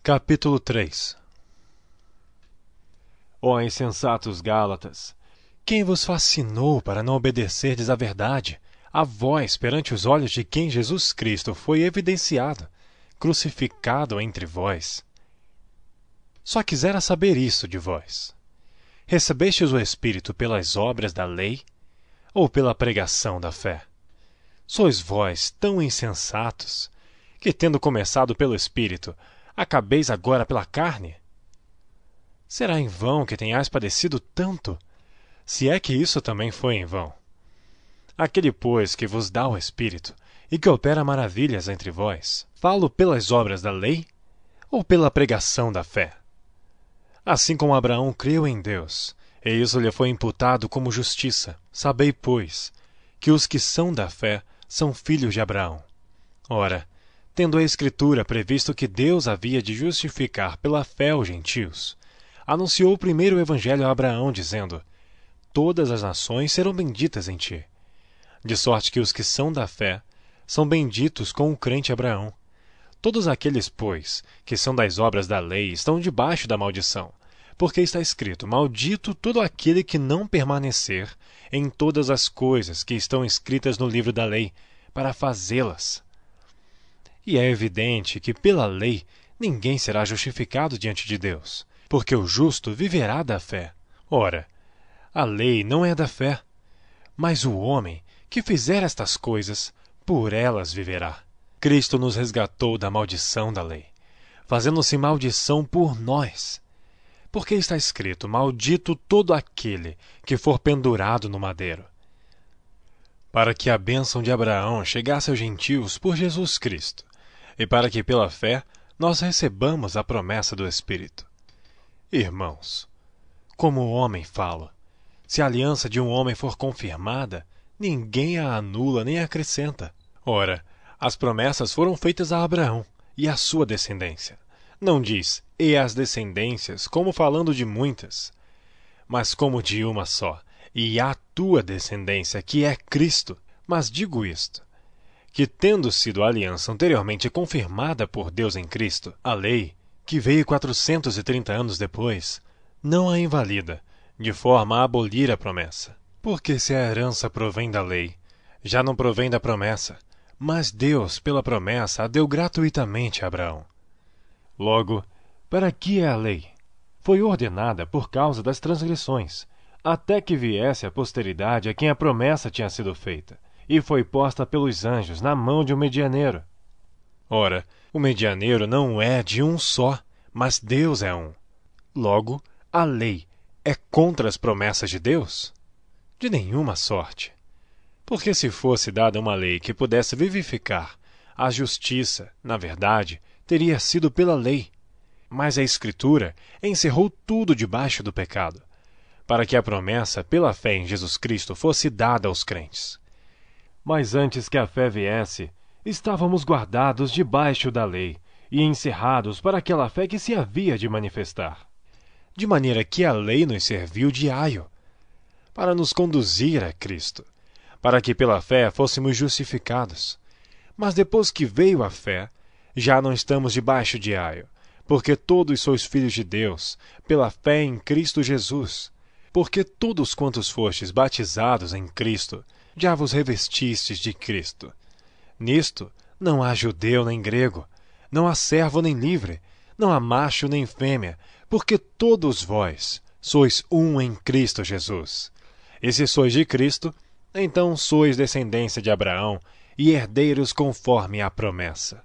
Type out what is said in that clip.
Capítulo 3. Ó insensatos Gálatas, quem vos fascinou para não obedecerdes à verdade, a vós perante os olhos de quem Jesus Cristo foi evidenciado, crucificado entre vós? Só quisera saber isso de vós. Recebestes o Espírito pelas obras da lei ou pela pregação da fé? Sois vós tão insensatos que, tendo começado pelo Espírito, acabeis agora pela carne? Será em vão que tenhais padecido tanto, se é que isso também foi em vão. Aquele, pois, que vos dá o Espírito e que opera maravilhas entre vós, falo pelas obras da lei ou pela pregação da fé? Assim como Abraão creu em Deus, e isso lhe foi imputado como justiça, sabei, pois, que os que são da fé são filhos de Abraão. Ora, tendo a Escritura previsto que Deus havia de justificar pela fé os gentios, anunciou primeiro o Evangelho a Abraão, dizendo: todas as nações serão benditas em ti. De sorte que os que são da fé são benditos com o crente Abraão. Todos aqueles, pois, que são das obras da lei estão debaixo da maldição, porque está escrito: maldito todo aquele que não permanecer em todas as coisas que estão escritas no livro da lei, para fazê-las. E é evidente que pela lei ninguém será justificado diante de Deus, porque o justo viverá da fé. Ora, a lei não é da fé, mas o homem que fizer estas coisas, por elas viverá. Cristo nos resgatou da maldição da lei, fazendo-se maldição por nós. Porque está escrito: maldito todo aquele que for pendurado no madeiro. Para que a bênção de Abraão chegasse aos gentios por Jesus Cristo, e para que pela fé nós recebamos a promessa do Espírito. Irmãos, como o homem fala, se a aliança de um homem for confirmada, ninguém a anula nem acrescenta. Ora, as promessas foram feitas a Abraão e à sua descendência. Não diz: e as descendências, como falando de muitas, mas como de uma só, e à tua descendência, que é Cristo. Mas digo isto, que tendo sido a aliança anteriormente confirmada por Deus em Cristo, a lei, que veio 430 anos depois, não a invalida, de forma a abolir a promessa. Porque se a herança provém da lei, já não provém da promessa, mas Deus, pela promessa, a deu gratuitamente a Abraão. Logo, para que é a lei? Foi ordenada por causa das transgressões, até que viesse a posteridade a quem a promessa tinha sido feita, e foi posta pelos anjos na mão de um medianeiro. Ora, o medianeiro não é de um só, mas Deus é um. Logo, a lei é contra as promessas de Deus? De nenhuma sorte. Porque se fosse dada uma lei que pudesse vivificar, a justiça, na verdade, teria sido pela lei. Mas a Escritura encerrou tudo debaixo do pecado, para que a promessa pela fé em Jesus Cristo fosse dada aos crentes. Mas antes que a fé viesse, estávamos guardados debaixo da lei e encerrados para aquela fé que se havia de manifestar. De maneira que a lei nos serviu de aio, para nos conduzir a Cristo, para que pela fé fôssemos justificados. Mas depois que veio a fé, já não estamos debaixo de aio, porque todos sois filhos de Deus, pela fé em Cristo Jesus. Porque todos quantos fostes batizados em Cristo, já vos revestistes de Cristo. Nisto não há judeu nem grego, não há servo nem livre, não há macho nem fêmea, porque todos vós sois um em Cristo Jesus. E se sois de Cristo, então sois descendência de Abraão e herdeiros conforme a promessa.